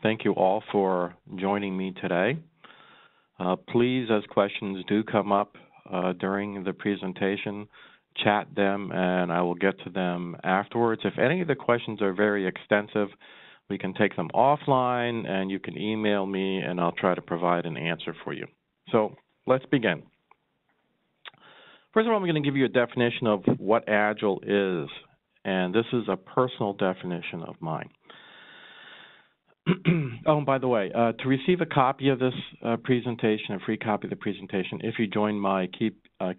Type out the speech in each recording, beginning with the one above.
Thank you all for joining me today. Please, as questions do come up during the presentation, chat them and I will get to them afterwards. If any of the questions are very extensive, we can take them offline and you can email me and I'll try to provide an answer for you. So let's begin. First of all, I'm going to give you a definition of what Agile is, and this is a personal definition of mine. Oh, and by the way, to receive a copy of this presentation, a free copy of the presentation, if you join my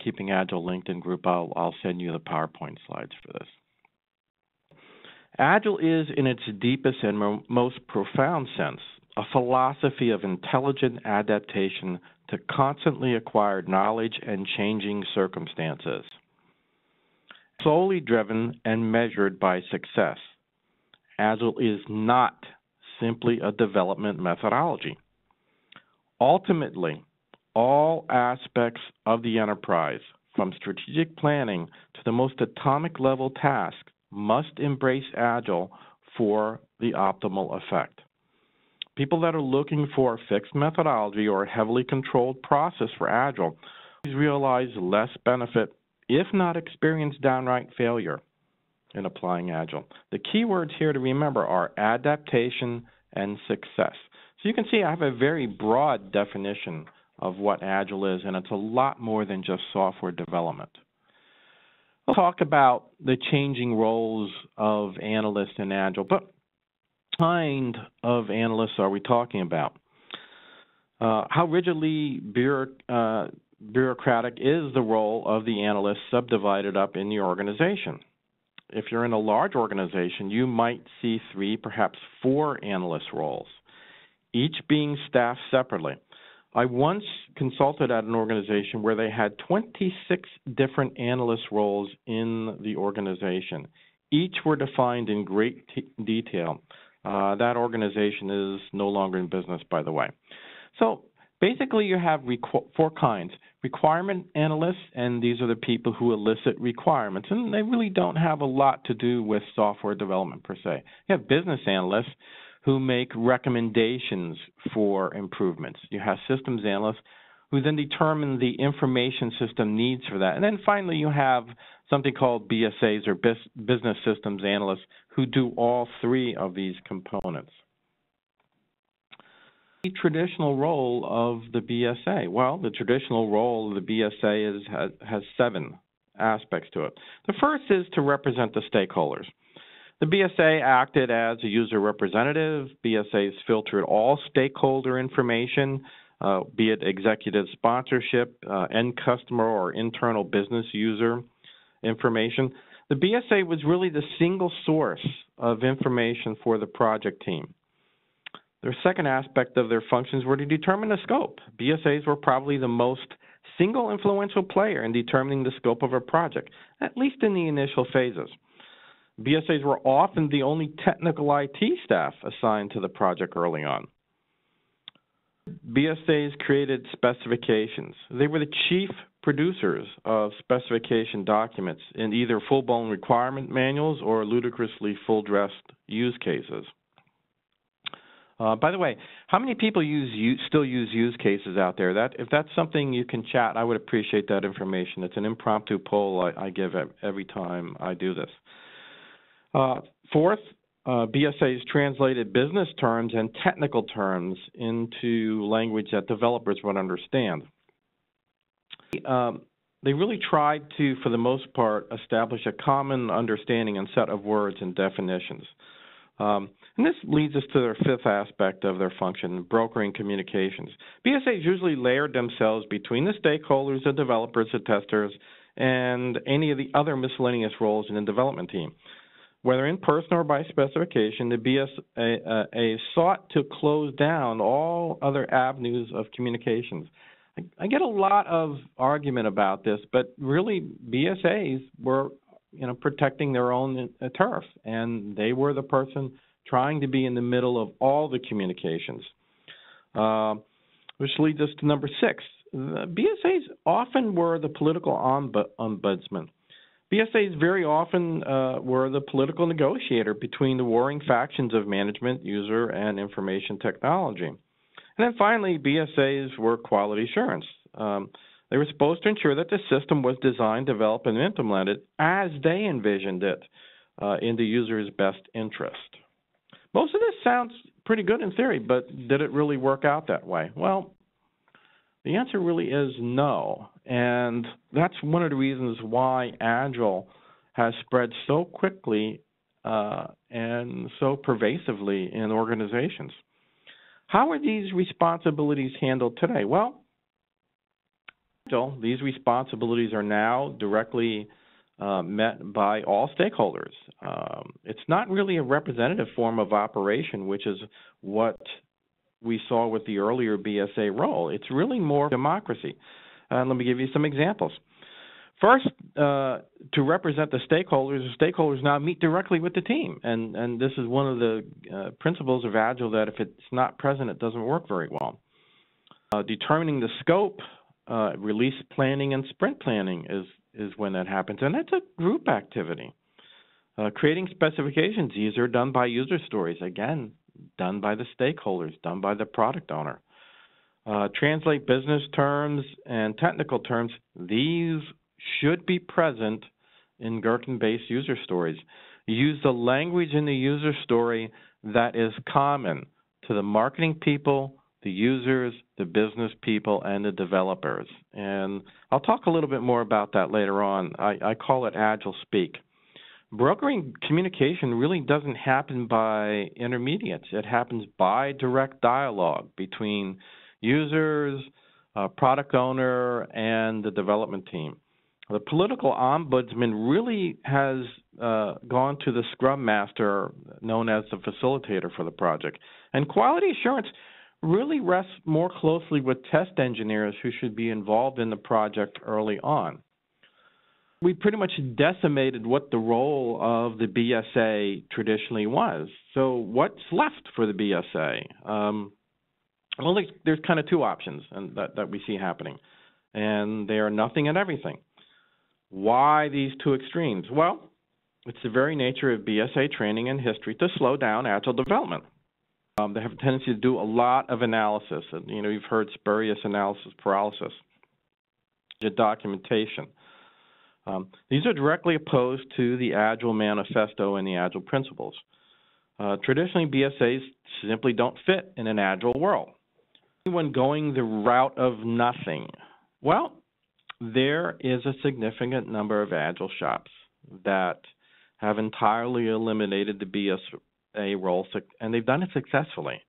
Keeping Agile LinkedIn group, I'll send you the PowerPoint slides for this. Agile is, in its deepest and most profound sense, a philosophy of intelligent adaptation to constantly acquired knowledge and changing circumstances, solely driven and measured by success. Agile is not simply a development methodology. Ultimately, all aspects of the enterprise, from strategic planning to the most atomic level task, must embrace Agile for the optimal effect. People that are looking for a fixed methodology or a heavily controlled process for Agile realize less benefit, if not experience downright failure in applying Agile. The key words here to remember are adaptation and success. So you can see I have a very broad definition of what Agile is, and it's a lot more than just software development. We'll talk about the changing roles of analysts in Agile, but what kind of analysts are we talking about? How rigidly bureaucratic is the role of the analyst subdivided up in the organization? If you're in a large organization, you might see 3, perhaps 4 analyst roles, each being staffed separately. I once consulted at an organization where they had 26 different analyst roles in the organization. Each were defined in great detail. That organization is no longer in business, by the way. So basically you have 4 kinds. Requirement analysts, and these are the people who elicit requirements, and they really don't have a lot to do with software development per se. You have business analysts who make recommendations for improvements. You have systems analysts who then determine the information system needs for that. And then finally you have something called BSAs, or business systems analysts, who do all 3 of these components. The traditional role of the BSA. Well, the traditional role of the BSA has 7 aspects to it. The first is to represent the stakeholders. The BSA acted as a user representative. BSAs filtered all stakeholder information, be it executive sponsorship, end customer, or internal business user information. The BSA was really the single source of information for the project team. Their second aspect of their functions were to determine the scope. BSAs were probably the most single influential player in determining the scope of a project, at least in the initial phases. BSAs were often the only technical IT staff assigned to the project early on. BSAs created specifications. They were the chief producers of specification documents in either full-blown requirement manuals or ludicrously full-dressed use cases. By the way, how many people still use use cases out there? If that's something you can chat, I would appreciate that information. It's an impromptu poll I give every time I do this. Fourth, BSAs translated business terms and technical terms into language that developers would understand. They really tried to, for the most part, establish a common understanding and set of words and definitions. And this leads us to their 5th aspect of their function, brokering communications. BSAs usually layered themselves between the stakeholders, the developers, the testers, and any of the other miscellaneous roles in the development team. Whether in person or by specification, the BSA sought to close down all other avenues of communications. I get a lot of argument about this, but really BSAs were protecting their own turf, and they were the person trying to be in the middle of all the communications. Which leads us to number 6. The BSAs often were the political ombudsman. BSAs very often were the political negotiator between the warring factions of management, user, and information technology. And then finally, BSAs were quality assurance. They were supposed to ensure that the system was designed, developed, and implemented as they envisioned it in the user's best interest. Most of this sounds pretty good in theory, but did it really work out that way? Well, the answer really is no, and that's one of the reasons why Agile has spread so quickly and so pervasively in organizations. How are these responsibilities handled today? Well, these responsibilities are now directly met by all stakeholders. It's not really a representative form of operation, which is what we saw with the earlier BSA role. It's really more democracy. Let me give you some examples. First, to represent the stakeholders now meet directly with the team. And this is one of the principles of Agile, that if it's not present, it doesn't work very well. Determining the scope, release planning and sprint planning is when that happens, and that's a group activity. Creating specifications, these are done by user stories, again, done by the stakeholders, done by the product owner. Translate business terms and technical terms, these should be present in Gherkin-based user stories. Use the language in the user story that is common to the marketing people, the users, the business people, and the developers. And I'll talk a little bit more about that later on. I call it Agile speak. Brokering communication really doesn't happen by intermediates. It happens by direct dialogue between users, product owner, and the development team. The political ombudsman really has gone to the scrum master, known as the facilitator for the project. And quality assurance really rests more closely with test engineers who should be involved in the project early on. We pretty much decimated what the role of the BSA traditionally was. So what's left for the BSA? Well, there's kind of two options that we see happening, and they are nothing and everything. Why these two extremes? Well, it's the very nature of BSA training and history to slow down Agile development. They have a tendency to do a lot of analysis. And, you've heard spurious analysis paralysis, the documentation. These are directly opposed to the Agile Manifesto and the Agile principles. Traditionally, BSAs simply don't fit in an Agile world. Anyone going the route of nothing? Well, there is a significant number of Agile shops that have entirely eliminated the BSA role, and they've done it successfully.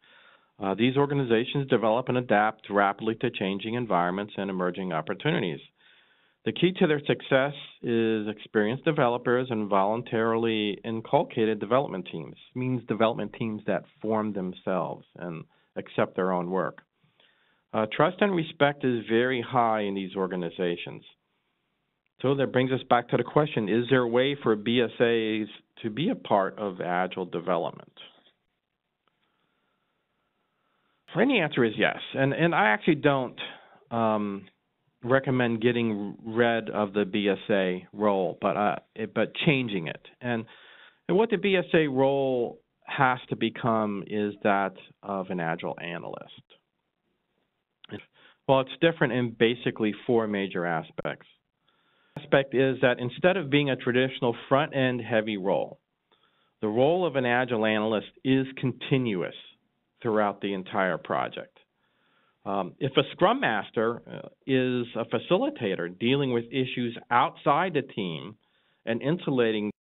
These organizations develop and adapt rapidly to changing environments and emerging opportunities. The key to their success is experienced developers and voluntarily inculcated development teams. It means development teams that form themselves and accept their own work. Trust and respect is very high in these organizations. So that brings us back to the question, is there a way for BSAs to be a part of Agile development? And the answer is yes. And I actually don't recommend getting rid of the BSA role, but changing it. And what the BSA role has to become is that of an Agile analyst. Well, it's different in basically four major aspects. The aspect is that instead of being a traditional front-end heavy role, the role of an Agile analyst is continuous throughout the entire project. If a Scrum Master is a facilitator dealing with issues outside the team and insulating